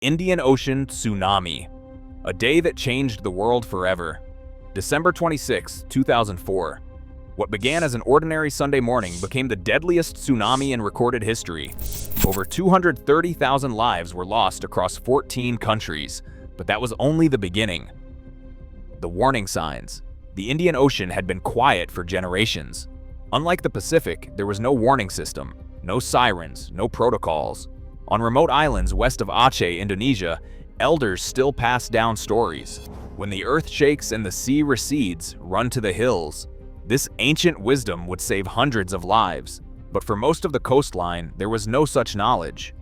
Indian Ocean tsunami. A day that changed the world forever. December 26, 2004. What began as an ordinary Sunday morning became the deadliest tsunami in recorded history. Over 230,000 lives were lost across 14 countries, but that was only the beginning. The warning signs. The Indian Ocean had been quiet for generations. Unlike the Pacific, there was no warning system, no sirens, no protocols. On remote islands west of Aceh, Indonesia, elders still pass down stories. When the earth shakes and the sea recedes, run to the hills. This ancient wisdom would save hundreds of lives, but for most of the coastline, there was no such knowledge.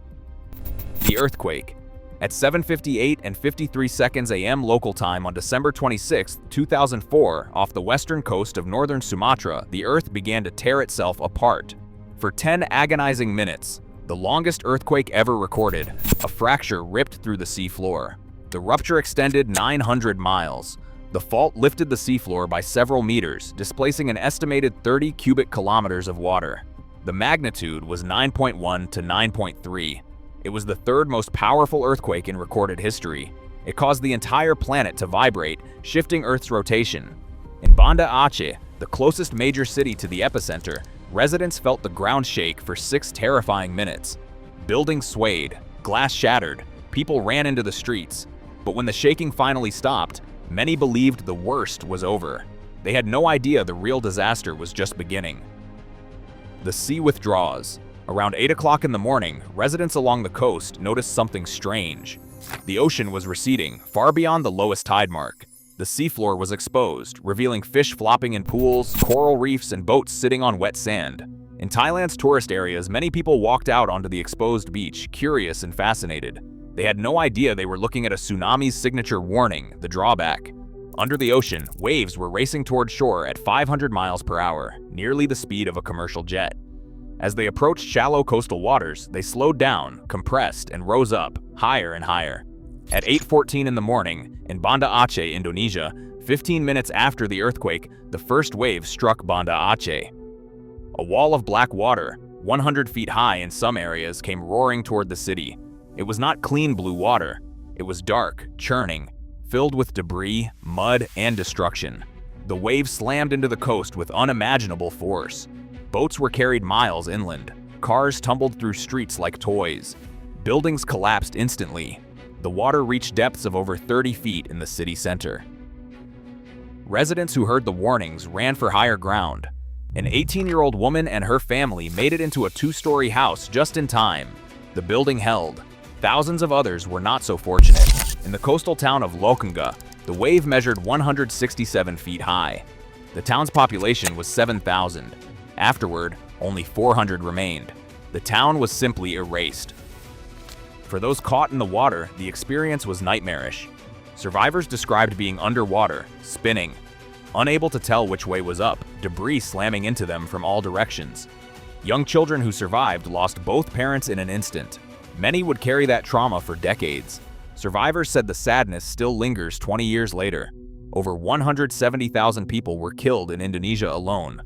The earthquake. At 7:58 and 53 seconds a.m. local time on December 26, 2004, off the western coast of northern Sumatra, the earth began to tear itself apart. For 10 agonizing minutes, the longest earthquake ever recorded, a fracture ripped through the seafloor. The rupture extended 900 miles. The fault lifted the seafloor by several meters, displacing an estimated 30 cubic kilometers of water. The magnitude was 9.1 to 9.3. It was the third most powerful earthquake in recorded history. It caused the entire planet to vibrate, shifting Earth's rotation. In Banda Aceh, the closest major city to the epicenter, residents felt the ground shake for 6 terrifying minutes. Buildings swayed, glass shattered, people ran into the streets. But when the shaking finally stopped, many believed the worst was over. They had no idea the real disaster was just beginning. The sea withdraws. Around 8 o'clock in the morning, residents along the coast noticed something strange. The ocean was receding, far beyond the lowest tide mark. The seafloor was exposed, revealing fish flopping in pools, coral reefs, and boats sitting on wet sand. In Thailand's tourist areas, many people walked out onto the exposed beach, curious and fascinated. They had no idea they were looking at a tsunami's signature warning, the drawback. Under the ocean, waves were racing toward shore at 500 miles per hour, nearly the speed of a commercial jet. As they approached shallow coastal waters, they slowed down, compressed, and rose up, higher and higher. At 8:14 in the morning, in Banda Aceh, Indonesia, 15 minutes after the earthquake, the first wave struck Banda Aceh. A wall of black water, 100 feet high in some areas, came roaring toward the city. It was not clean blue water. It was dark, churning, filled with debris, mud, and destruction. The waves slammed into the coast with unimaginable force. Boats were carried miles inland. Cars tumbled through streets like toys. Buildings collapsed instantly. The water reached depths of over 30 feet in the city center. Residents who heard the warnings ran for higher ground. An 18-year-old woman and her family made it into a 2-story house just in time. The building held. Thousands of others were not so fortunate. In the coastal town of Lokanga, the wave measured 167 feet high. The town's population was 7,000. Afterward, only 400 remained. The town was simply erased. For those caught in the water, the experience was nightmarish. Survivors described being underwater, spinning, unable to tell which way was up, debris slamming into them from all directions. Young children who survived lost both parents in an instant. Many would carry that trauma for decades. Survivors said the sadness still lingers 20 years later. Over 170,000 people were killed in Indonesia alone.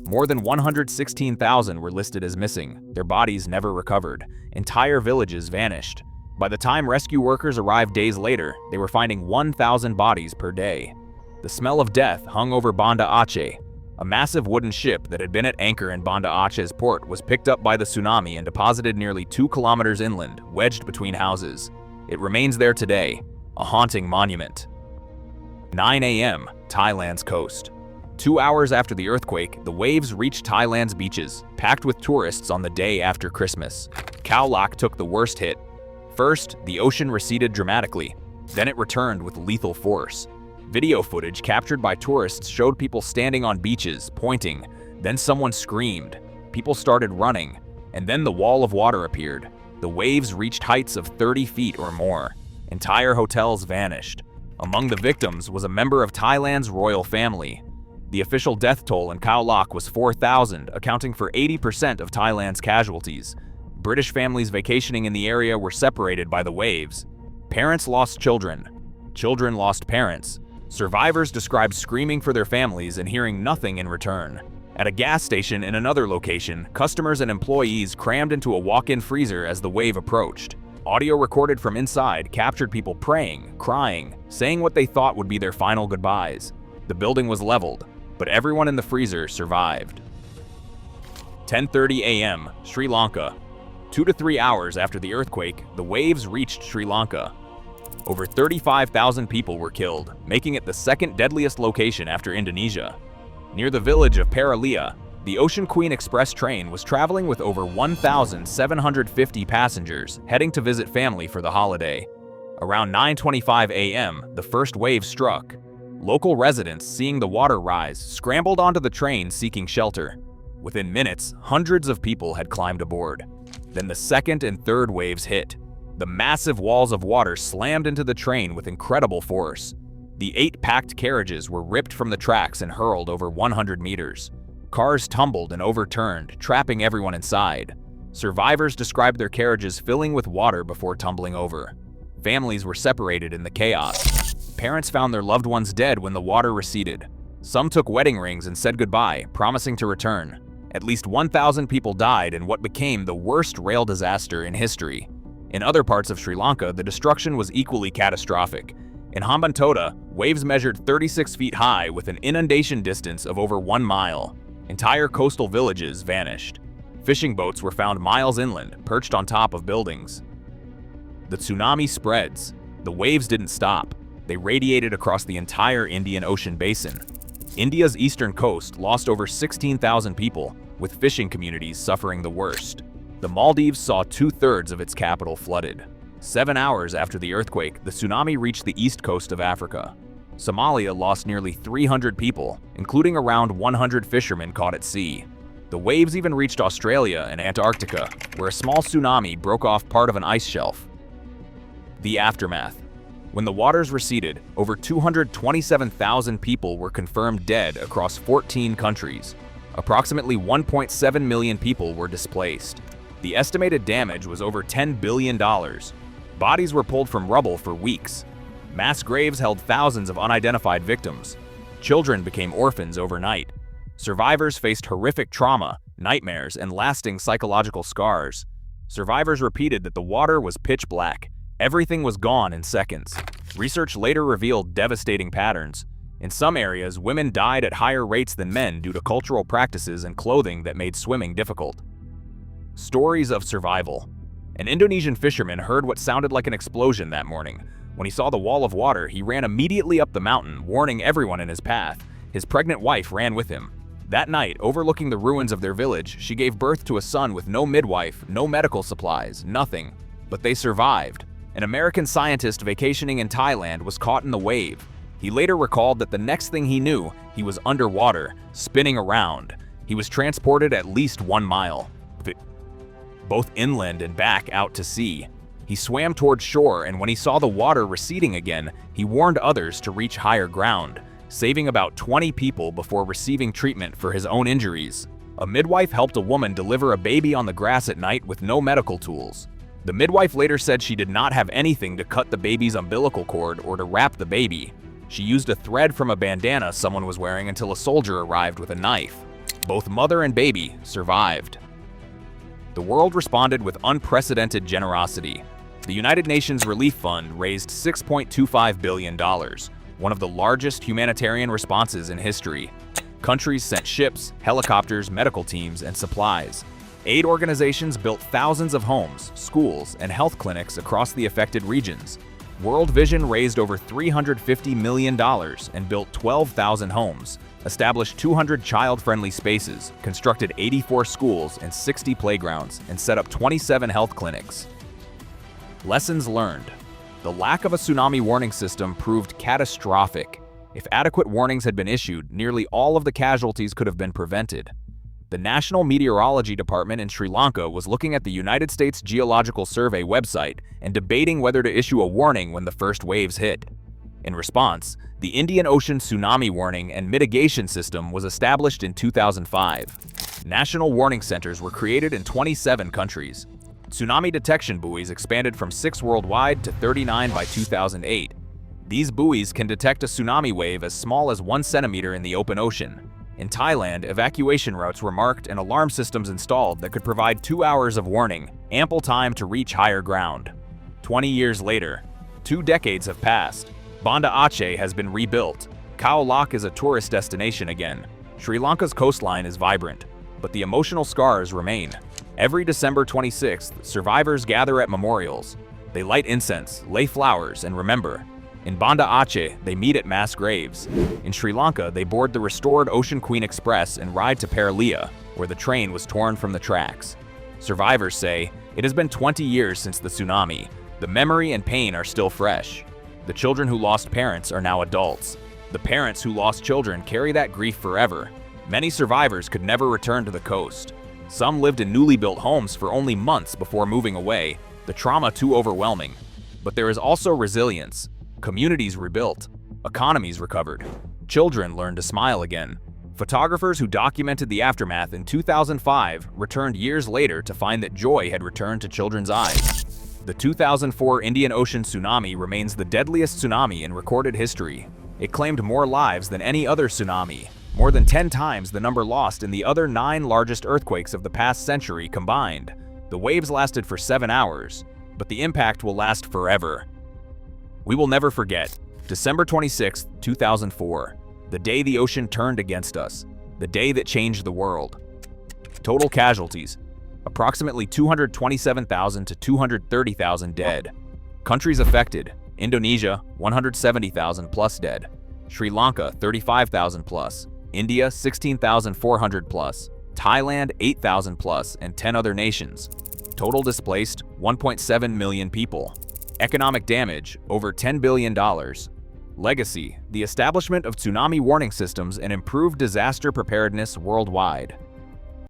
More than 116,000 were listed as missing, their bodies never recovered. Entire villages vanished. By the time rescue workers arrived days later, they were finding 1,000 bodies per day. The smell of death hung over Banda Aceh. A massive wooden ship that had been at anchor in Banda Aceh's port was picked up by the tsunami and deposited nearly 2 kilometers inland, wedged between houses. It remains there today, a haunting monument. 9 a.m., Thailand's coast. 2 hours after the earthquake, the waves reached Thailand's beaches, packed with tourists on the day after Christmas. Khao Lak took the worst hit. First, the ocean receded dramatically. Then it returned with lethal force. Video footage captured by tourists showed people standing on beaches, pointing. Then someone screamed. People started running. And then the wall of water appeared. The waves reached heights of 30 feet or more. Entire hotels vanished. Among the victims was a member of Thailand's royal family. The official death toll in Khao Lak was 4,000, accounting for 80% of Thailand's casualties. British families vacationing in the area were separated by the waves. Parents lost children. Children lost parents. Survivors described screaming for their families and hearing nothing in return. At a gas station in another location, customers and employees crammed into a walk-in freezer as the wave approached. Audio recorded from inside captured people praying, crying, saying what they thought would be their final goodbyes. The building was leveled, but everyone in the freezer survived. 10:30 a.m., Sri Lanka. 2 to 3 hours after the earthquake, the waves reached Sri Lanka. Over 35,000 people were killed, making it the second deadliest location after Indonesia. Near the village of Paralia, the Ocean Queen Express train was traveling with over 1,750 passengers heading to visit family for the holiday. Around 9:25 a.m., the first wave struck. Local residents, seeing the water rise, scrambled onto the train seeking shelter. Within minutes, hundreds of people had climbed aboard. Then the second and third waves hit. The massive walls of water slammed into the train with incredible force. The 8 packed carriages were ripped from the tracks and hurled over 100 meters. Cars tumbled and overturned, trapping everyone inside. Survivors described their carriages filling with water before tumbling over. Families were separated in the chaos. Parents found their loved ones dead when the water receded. Some took wedding rings and said goodbye, promising to return. At least 1,000 people died in what became the worst rail disaster in history. In other parts of Sri Lanka, the destruction was equally catastrophic. In Hambantota, waves measured 36 feet high with an inundation distance of over 1 mile. Entire coastal villages vanished. Fishing boats were found miles inland, perched on top of buildings. The tsunami spreads. The waves didn't stop. They radiated across the entire Indian Ocean basin. India's eastern coast lost over 16,000 people, with fishing communities suffering the worst. The Maldives saw 2/3 of its capital flooded. 7 hours after the earthquake, the tsunami reached the east coast of Africa. Somalia lost nearly 300 people, including around 100 fishermen caught at sea. The waves even reached Australia and Antarctica, where a small tsunami broke off part of an ice shelf. The aftermath. When the waters receded, over 227,000 people were confirmed dead across 14 countries. Approximately 1.7 million people were displaced. The estimated damage was over $10 billion. Bodies were pulled from rubble for weeks. Mass graves held thousands of unidentified victims. Children became orphans overnight. Survivors faced horrific trauma, nightmares, and lasting psychological scars. Survivors repeated that the water was pitch black. Everything was gone in seconds. Research later revealed devastating patterns. In some areas, women died at higher rates than men due to cultural practices and clothing that made swimming difficult. Stories of survival. An Indonesian fisherman heard what sounded like an explosion that morning. When he saw the wall of water, he ran immediately up the mountain, warning everyone in his path. His pregnant wife ran with him. That night, overlooking the ruins of their village, she gave birth to a son with no midwife, no medical supplies, nothing. But they survived. An American scientist vacationing in Thailand was caught in the wave. He later recalled that the next thing he knew, he was underwater, spinning around. He was transported at least 1 mile, both inland and back out to sea. He swam toward shore, and when he saw the water receding again, he warned others to reach higher ground, saving about 20 people before receiving treatment for his own injuries. A midwife helped a woman deliver a baby on the grass at night with no medical tools. The midwife later said she did not have anything to cut the baby's umbilical cord or to wrap the baby. She used a thread from a bandana someone was wearing until a soldier arrived with a knife. Both mother and baby survived. The world responded with unprecedented generosity. The United Nations Relief Fund raised $6.25 billion, one of the largest humanitarian responses in history. Countries sent ships, helicopters, medical teams, and supplies. Aid organizations built thousands of homes, schools, and health clinics across the affected regions. World Vision raised over $350 million and built 12,000 homes, established 200 child-friendly spaces, constructed 84 schools and 60 playgrounds, and set up 27 health clinics. Lessons learned. The lack of a tsunami warning system proved catastrophic. If adequate warnings had been issued, nearly all of the casualties could have been prevented. The National Meteorology Department in Sri Lanka was looking at the United States Geological Survey website and debating whether to issue a warning when the first waves hit. In response, the Indian Ocean Tsunami Warning and Mitigation System was established in 2005. National warning centers were created in 27 countries. Tsunami detection buoys expanded from 6 worldwide to 39 by 2008. These buoys can detect a tsunami wave as small as 1 centimeter in the open ocean. In Thailand, evacuation routes were marked and alarm systems installed that could provide 2 hours of warning, ample time to reach higher ground. 20 years later, 2 decades have passed. Banda Aceh has been rebuilt. Khao Lak is a tourist destination again. Sri Lanka's coastline is vibrant, but the emotional scars remain. Every December 26th, survivors gather at memorials. They light incense, lay flowers, and remember. In Banda Aceh, they meet at mass graves. In Sri Lanka, they board the restored Ocean Queen Express and ride to Paralia, where the train was torn from the tracks. Survivors say, it has been 20 years since the tsunami. The memory and pain are still fresh. The children who lost parents are now adults. The parents who lost children carry that grief forever. Many survivors could never return to the coast. Some lived in newly built homes for only months before moving away, the trauma too overwhelming. But there is also resilience. Communities rebuilt, economies recovered, children learned to smile again. Photographers who documented the aftermath in 2005 returned years later to find that joy had returned to children's eyes. The 2004 Indian Ocean tsunami remains the deadliest tsunami in recorded history. It claimed more lives than any other tsunami, more than 10 times the number lost in the other 9 largest earthquakes of the past century combined. The waves lasted for 7 hours, but the impact will last forever. We will never forget, December 26, 2004, the day the ocean turned against us, the day that changed the world. Total casualties, approximately 227,000 to 230,000 dead. Countries affected, Indonesia, 170,000 plus dead. Sri Lanka, 35,000 plus. India, 16,400 plus. Thailand, 8,000 plus, and 10 other nations. Total displaced, 1.7 million people. Economic damage, over $10 billion. Legacy, the establishment of tsunami warning systems and improved disaster preparedness worldwide.